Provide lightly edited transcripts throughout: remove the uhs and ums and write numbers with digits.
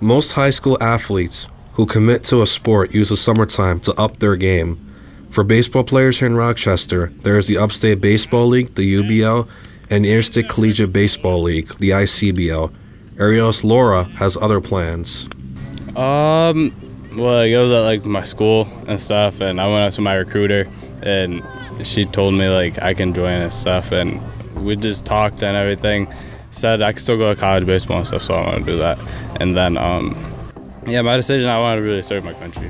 Most high school athletes who commit to a sport use the summertime to up their game. For baseball players here in Rochester, there is the Upstate Baseball League, the UBL, and the Interstate Collegiate Baseball League, the ICBL. Arielis Lora has other plans. Well, it goes at like my school and stuff, and I went up to my recruiter, and she told me like I can join and stuff, and we just talked and everything. Said I could still go to college baseball and stuff, so I want to do that. And then, my decision, I wanted to really serve my country.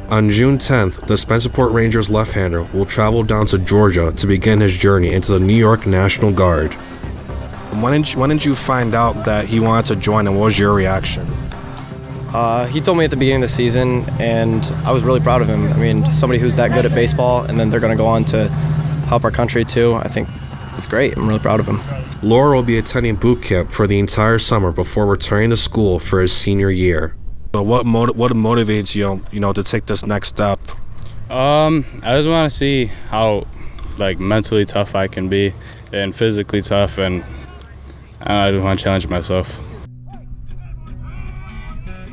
On June 10th, the Spencerport Rangers left-hander will travel down to Georgia to begin his journey into the New York National Guard. When did you find out that he wanted to join, and what was your reaction? He told me at the beginning of the season, and I was really proud of him. I mean, somebody who's that good at baseball, and then they're going to go on to help our country too. I think it's great. I'm really proud of him. Lora will be attending boot camp for the entire summer before returning to school for his senior year. But what motivates you, to take this next step? I just want to see how, mentally tough I can be and physically tough, and I just want to challenge myself.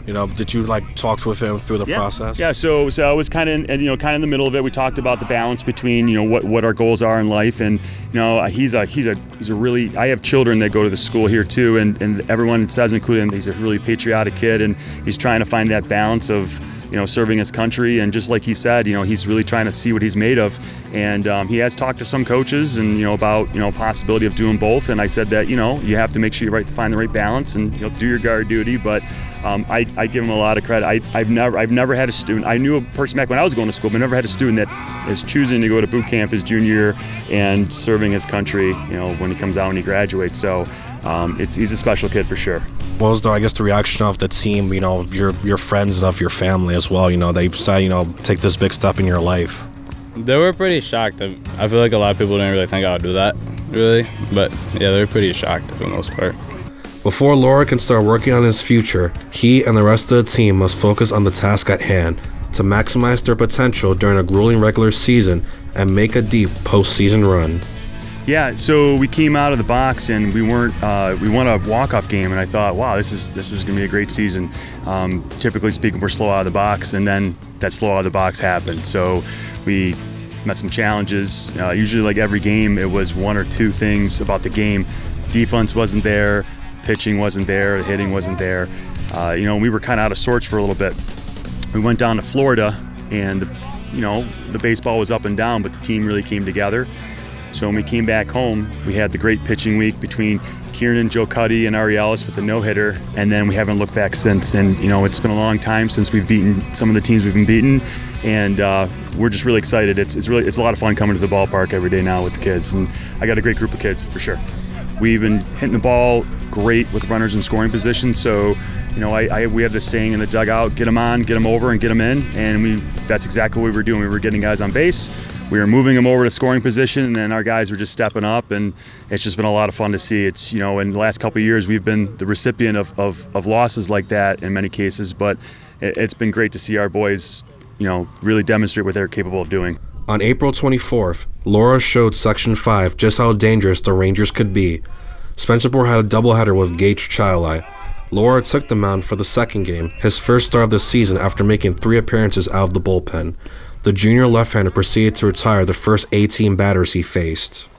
Did you talk with him through the process? Yeah. So I was kind of in the middle of it. We talked about the balance between what our goals are in life, and he's a really. I have children that go to the school here too, and everyone says, including he's a really patriotic kid, and he's trying to find that balance of serving his country, and just like he said, he's really trying to see what he's made of, and he has talked to some coaches and about possibility of doing both, and I said that you have to make sure you find the right balance and do your guard duty, but I give him a lot of credit. I've never had a student. I knew a person back when I was going to school, but never had a student that is choosing to go to boot camp his junior year and serving his country when he comes out and he graduates. So he's a special kid for sure. What was the reaction of the team, of your friends and of your family as well, they've said, take this big step in your life? They were pretty shocked. I feel like a lot of people didn't really think I would do that, really. But yeah, they were pretty shocked for the most part. Before Lora can start working on his future, he and the rest of the team must focus on the task at hand to maximize their potential during a grueling regular season and make a deep postseason run. Yeah, so we came out of the box and we won a walk-off game, and I thought, wow, this is going to be a great season. Typically speaking, we're slow out of the box, and then that slow out of the box happened. So we met some challenges. Usually, like every game, it was one or two things about the game. Defense wasn't there, pitching wasn't there, the hitting wasn't there. We were kind of out of sorts for a little bit. We went down to Florida, and the baseball was up and down, but the team really came together. So when we came back home, we had the great pitching week between Kieran, Joe Cuddy, and Arielis with the no-hitter, and then we haven't looked back since. And it's been a long time since we've beaten some of the teams we've been beaten, and we're just really excited. It's a lot of fun coming to the ballpark every day now with the kids, and I got a great group of kids for sure. We've been hitting the ball great with runners in scoring position, so we have this saying in the dugout: get them on, get them over, and get them in. And that's exactly what we were doing. We were getting guys on base. We were moving them over to scoring position, and our guys were just stepping up, and it's just been a lot of fun to see. It's in the last couple of years we've been the recipient of losses like that in many cases, but it's been great to see our boys really demonstrate what they're capable of doing. On April 24th, Lora showed Section 5 just how dangerous the Rangers could be. Spencerport had a doubleheader with Gage Chilai. Lora took the mound for the second game, his first start of the season after making 3 appearances out of the bullpen. The junior left-hander proceeded to retire the first 18 batters he faced.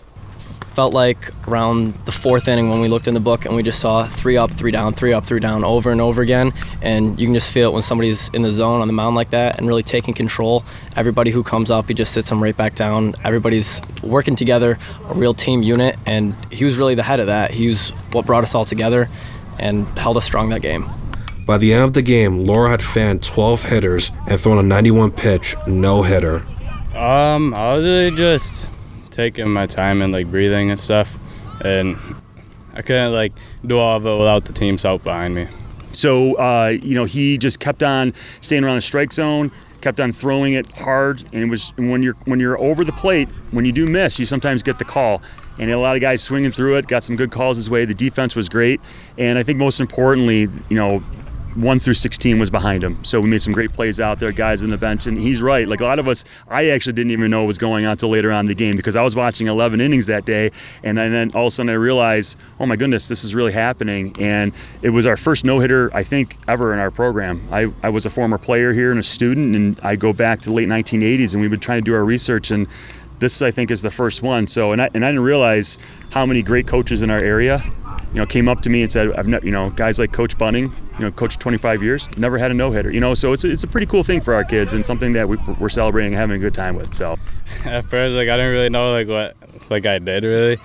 Felt like around the 4th inning when we looked in the book and we just saw 3 up, 3 down, 3 up, 3 down over and over again. And you can just feel it when somebody's in the zone on the mound like that and really taking control. Everybody who comes up, he just sits them right back down. Everybody's working together, a real team unit, and he was really the head of that. He was what brought us all together and held us strong that game. By the end of the game, Lora had fanned 12 hitters and thrown a 91-pitch no-hitter. I was really just taking my time and breathing and stuff, and I couldn't do all of it without the team's help behind me. So he just kept on staying around the strike zone, kept on throwing it hard, and it was when you're over the plate, when you do miss, you sometimes get the call. And a lot of guys swinging through it, got some good calls his way. The defense was great, and I think most importantly, 1 through 16 was behind him. So we made some great plays out there, guys in the bench. And he's right. Like a lot of us, I actually didn't even know what was going on until later on in the game because I was watching 11 innings that day. And then all of a sudden I realized, oh my goodness, this is really happening. And it was our first no-hitter, I think, ever in our program. I was a former player here and a student, and I go back to the late 1980s, and we've been trying to do our research, and this, I think, is the first one. So, and I didn't realize how many great coaches in our area, came up to me and said, guys like Coach Bunning, coached 25 years, never had a no-hitter, so it's a pretty cool thing for our kids and something that we're celebrating and having a good time with. So at first, I didn't really know what I did really,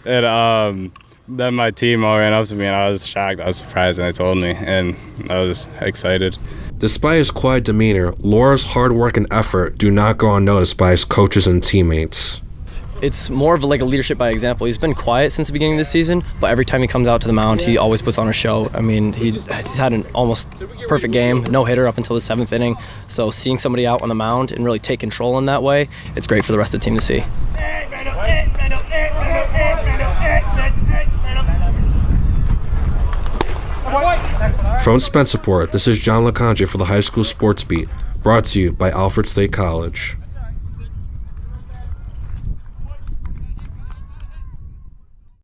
and then my team all ran up to me, and I was shocked. I was surprised, and they told me, and I was excited. Despite his quiet demeanor, Lora's hard work and effort do not go unnoticed by his coaches and teammates. It's more of a leadership by example. He's been quiet since the beginning of the season, but every time he comes out to the mound, he always puts on a show. I mean, he's had an almost perfect game, no-hitter up until the 7th inning. So seeing somebody out on the mound and really take control in that way, it's great for the rest of the team to see. From Spencerport, this is John Likanje for the High School Sports Beat, brought to you by Alfred State College.